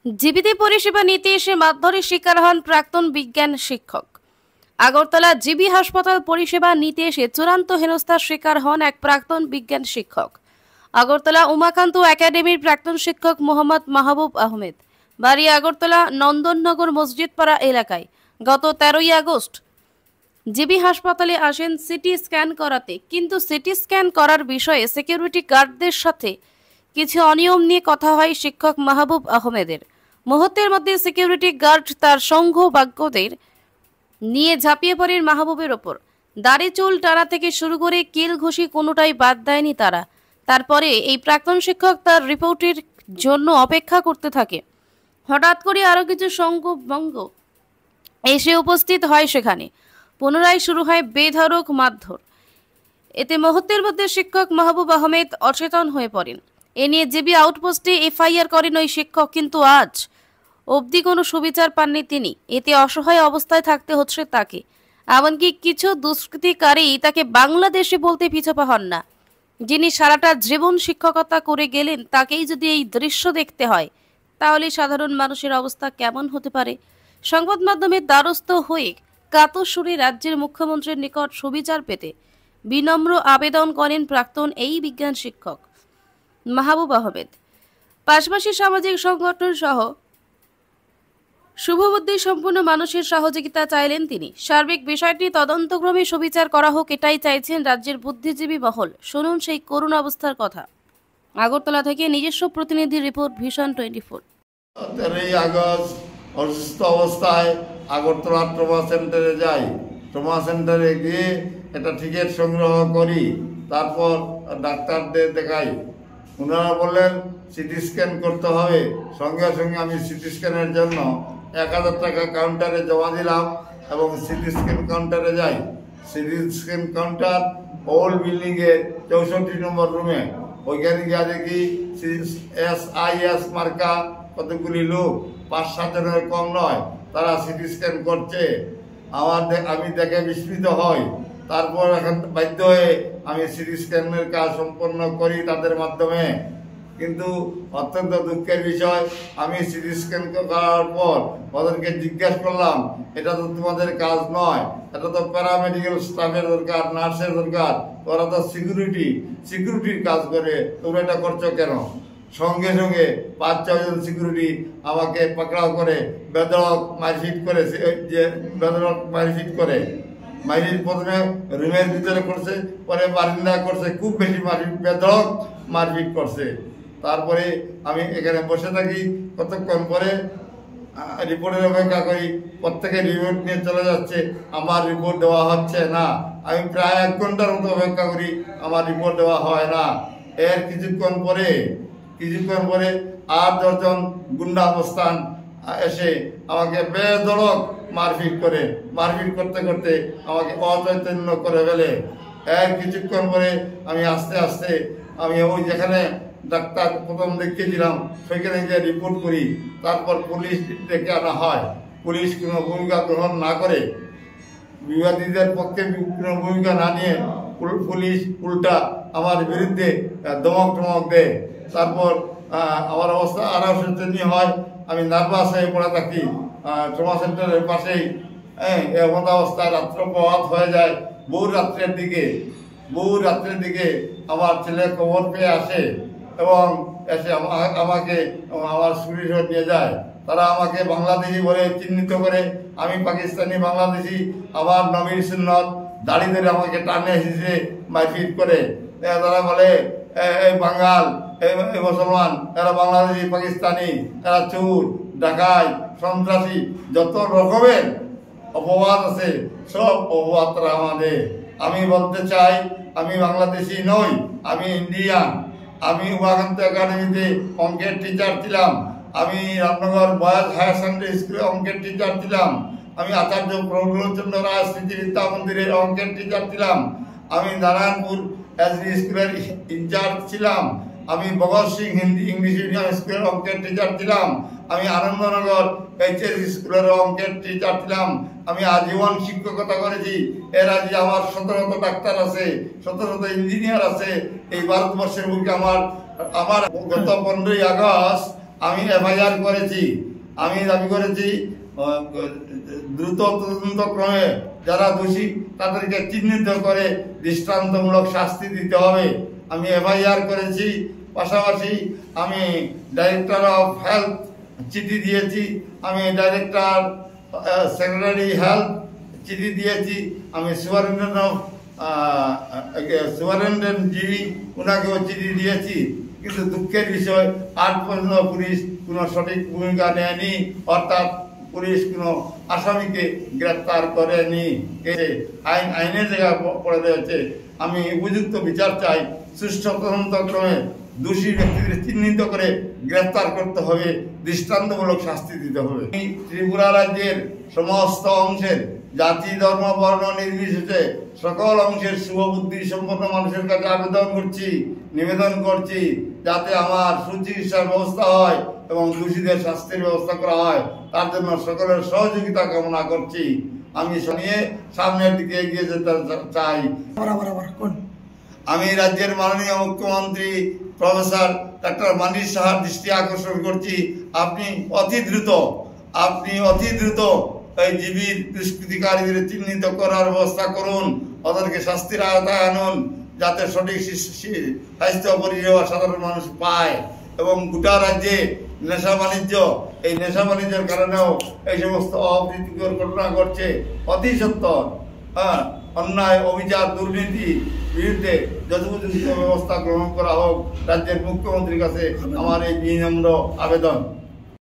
জীবিত পরিষেবা নিতে এসে মারধরের শিকার হন প্রাক্তন বিজ্ঞান শিক্ষক। আগরতলা জিবি হাসপাতাল পরিষেবা নিতে এসে চূড়ান্ত হেনস্থার শিকার হন এক প্রাক্তন বিজ্ঞান শিক্ষক। আগরতলা উমাকান্ত একাডেমির প্রাক্তন শিক্ষক মোহাম্মদ মাহবুব আহমেদ, বাড়ি আগরতলা নন্দননগর মসজিদপাড়া এলাকায়। গত 13ই আগস্ট জিবি হাসপাতালে আসেন সিটি স্ক্যান করাতে, কিন্তু সিটি স্ক্যান করার বিষয়ে সিকিউরিটি গার্ডদের সাথে কিছু অনিয়ম নিয়ে কথা হয় শিক্ষক মাহবুব আহমেদের। মুহূর্তের মধ্যে সিকিউরিটি গার্ড তার সংঘ বাগ্যদের নিয়ে ঝাঁপিয়ে পড়েন মাহবুবের ওপর। দাড়ি চুল টানা থেকে শুরু করে কিল ঘুষি কোনোটাই বাদ দেয়নি তারা। তারপরে এই প্রাক্তন শিক্ষক তার রিপোর্টের জন্য অপেক্ষা করতে থাকে। হঠাৎ করে আরও কিছু সংঘবঙ্গ এসে উপস্থিত হয় সেখানে। পুনরায় শুরু হয় বেধড়ক মারধর। এতে মুহূর্তের মধ্যে শিক্ষক মাহবুব আহমেদ অচেতন হয়ে পড়েন। এ নিয়ে জিবি আউটপোস্টে এফআইআর করেন ওই শিক্ষক, কিন্তু আজ অবধি কোনো সুবিচার পাননি তিনি। এতে অসহায় অবস্থায় থাকতে হচ্ছে তাকে। এমনকি কিছু দুষ্কৃতিকারী তাকে বাংলাদেশে বলতে পিছপা হন না। যিনি সারাটা জীবন শিক্ষকতা করে গেলেন, তাকেই যদি এই দৃশ্য দেখতে হয়, তাহলে সাধারণ মানুষের অবস্থা কেমন হতে পারে? সংবাদ মাধ্যমের দ্বারস্থ হয়ে কাতর সুরে রাজ্যের মুখ্যমন্ত্রীর নিকট সুবিচার পেতে বিনম্র আবেদন করেন প্রাক্তন এই বিজ্ঞান শিক্ষক মাহবুব আহমেদ। পাশাপাশি সামাজিক সংগঠন সহ শুভবুদ্ধি সম্পূর্ণ মানুষের সহযোগিতা চাইলেন তিনি। সার্বিক বিষয়টি তদন্তক্রমে সুবিচার করা হোক, এটাই চাইছেন রাজ্যের বুদ্ধিজীবী মহল। শুনুন সেই করুণ অবস্থার কথা। আগরতলা থেকে নিজস্ব প্রতিনিধি রিপোর্ট, ভিশন 24। 13ই আগস্ট অসুস্থ অবস্থায় আগরতলা ট্রমা সেন্টারে যাই। ট্রমা সেন্টারে গিয়ে একটা টিকিট সংগ্রহ করি, তারপর ডাক্তারদের দেখাই। ওনারা বললেন সিটি স্ক্যান করতে হবে। সঙ্গে সঙ্গে আমি সিটি স্ক্যানের জন্য 1000 টাকা কাউন্টারে জমা দিলাম এবং সিটি স্ক্যান কাউন্টারে যাই। সিটি স্ক্যান কাউন্টার ওল্ড বিল্ডিংয়ের 64 নম্বর রুমে। ওইখানে গিয়ে দেখি SIS মার্কা কতগুলি লোক, 5-7 জনের কম নয়, তারা সিটি স্ক্যান করছে। আমি দেখে বিস্মিত হই। তারপর এখন বাধ্য হয়ে আমি সিটি স্ক্যানের কাজ সম্পন্ন করি তাদের মাধ্যমে। কিন্তু অত্যন্ত দুঃখের বিষয়, আমি সিটি স্ক্যান করার পর ওদেরকে জিজ্ঞাসা করলাম, এটা তো তোমাদের কাজ নয়, এটা তো প্যারামেডিক্যাল স্টাফের দরকার, নার্সের দরকার, ওরা তো সিকিউরিটির কাজ করে, তোমরা এটা করছো কেন? সঙ্গে সঙ্গে 5-6 জন সিকিউরিটি আমাকে পাকড়াও করে বেধড়ক মারপিট করে। বেধড়ক মারপিট করে, মারপিট প্রথমে রুমের ভিতরে করছে, পরে বারিন্দা করছে, খুব বেশি বেধড়ক মারপিট করছে। তারপরে আমি এখানে বসে থাকি, কতক্ষণ পরে রিপোর্টের অপেক্ষা করি। প্রত্যেকে রিপোর্ট নিয়ে চলে যাচ্ছে, আমার রিপোর্ট দেওয়া হচ্ছে না। আমি প্রায় 1 ঘন্টার মতো অপেক্ষা করি, আমার রিপোর্ট দেওয়া হয় না। এর কিছুক্ষণ পরে 8-10 জন গুন্ডা অবস্থান এসে আমাকে বেধড়ক মারপিট করতে করতে আমাকে অচৈতন্য করে ফেলে। এর কিছুক্ষণ পরে আমি আস্তে আস্তে আমি ওই যেখানে ডাক্তার প্রথম দেখিয়েছিলাম সেখানে গিয়ে রিপোর্ট করি। তারপর পুলিশ ডেকে আনা হয়। পুলিশ কোনো ভূমিকা গ্রহণ না করে, বিবাদীদের পক্ষে কোনো ভূমিকা না নিয়ে পুলিশ উল্টা আমার বিরুদ্ধে ধমক দেয়। তারপর আমার অবস্থা আরও শোচনীয় হয়। আমি নার্ভাস হয়ে পড়ে থাকি। ট্রমা সেন্টারের পাশেই এমন অবস্থা রাত্র প্রভাত হয়ে যায়। বহু রাত্রের দিকে আমার ছেলে খবর পেয়ে আসে এবং এসে আমাকে আমার শরীর নিয়ে যায়। তারা আমাকে বাংলাদেশি বলে চিহ্নিত করে। আমি পাকিস্তানি বাংলাদেশি। আমার নবীর সুন্নত দাড়ি ধরে আমাকে টানে এসেছে, মারপিট করে। তারা বলে এই বাঙাল, এই মুসলমান, এরা বাংলাদেশি, পাকিস্তানি, এরা চোর, ডাকাত, সন্ত্রাসী, যত রকমের অপবাদ আছে সব অপবাদ তারা আমাদের। আমি বলতে চাই, আমি বাংলাদেশি নই, আমি ইন্ডিয়ান। আমি উমাকান্ত একাডেমিতে অঙ্কের টিচার ছিলাম। আমি রামনগর বয়েজ হায়ার সেকেন্ডারি স্কুলে অঙ্কের টিচার ছিলাম। আমি আচার্য প্রফুল্লচন্দ্র রায় স্মৃতি বিদ্যা মন্দিরের অঙ্কের টিচার ছিলাম। আমি নারায়ণপুর SB স্কুলের ইনচার্জ ছিলাম। আমি ভগৎ সিং ইংলিশ মিডিয়াম স্কুলের অঙ্কের টিচার ছিলাম। আমি আনন্দনগর HS স্কুলের অঙ্কের টিচার ছিলাম। আমি আজীবন শিক্ষকতা করেছি। এর আগে আমার 1700 ডাক্তার আছে, 1700 ইঞ্জিনিয়ার আছে এই ভারতবর্ষের বুকে। আমার গত 15ই আগস্ট আমি এফআইআর করেছি। আমি দাবি করেছি দ্রুত তদন্তক্রমে যারা দোষী তাদেরকে চিহ্নিত করে দৃষ্টান্তমূলক শাস্তি দিতে হবে। আমি এফআইআর করেছি। পাশাপাশি আমি ডাইরেক্টর অফ হেলথ চিঠি দিয়েছি, আমি ডাইরেক্টর সেক্রেটারি হেলথ চিঠি দিয়েছি, আমি সুপারিনটেন্ডেন্ট জিবি ওনাকেও চিঠি দিয়েছি। কিন্তু দুঃখের বিষয় আজ পর্যন্ত পুলিশ কোনো সঠিক ভূমিকা নেয়নি, অর্থাৎ পুলিশ কোনো আসামিকে গ্রেপ্তার করেনি। আইনের জায়গায় পড়ে রয়েছে। আমি উপযুক্ত বিচার চাই। সুষ্ঠু তদন্তক্রমে দোষী ব্যক্তিদের চিহ্নিত করে গ্রেপ্তার করতে হবে, দৃষ্টান্তমূলক শাস্তি দিতে হবে। ত্রিপুরা রাজ্যের সমস্ত অংশের জাতি, ধর্ম, বর্ণ নির্বিশেষে সকল অংশের শুভবুদ্ধি সম্পন্ন মানুষের কাছে নিবেদন করছি যাতে আমার সুচিকিৎসার ব্যবস্থা হয় এবং দোষীদের শাস্তির ব্যবস্থা করা হয়, তার জন্য সকলের সহযোগিতা কামনা করছি। আমি নিয়ে সামনের দিকে এগিয়ে যেতে চাই। আমি রাজ্যের মাননীয় মুখ্যমন্ত্রী প্রফেসর ডক্টর মানিক সাহার দৃষ্টি আকর্ষণ করছি, আপনি অতি দ্রুত এই জীবির দুষ্কৃতিকারীদের চিহ্নিত করার ব্যবস্থা করুন, ওদেরকে শাস্তির আওতায় আনুন যাতে সঠিক স্বাস্থ্য পরিষেবা সাধারণ মানুষ পায়। এবং গোটা রাজ্যে এই নেশা বাণিজ্যের কারণেও এই সমস্ত অপ্রীতিকর ঘটনা ঘটছে। অতি সত্বর অন্যায়, অবিচার, দুর্নীতি বিরুদ্ধে যথোপযুক্ত ব্যবস্থা গ্রহণ করা হোক। রাজ্যের মুখ্যমন্ত্রীর কাছে আমার এই বিনম্র আবেদন।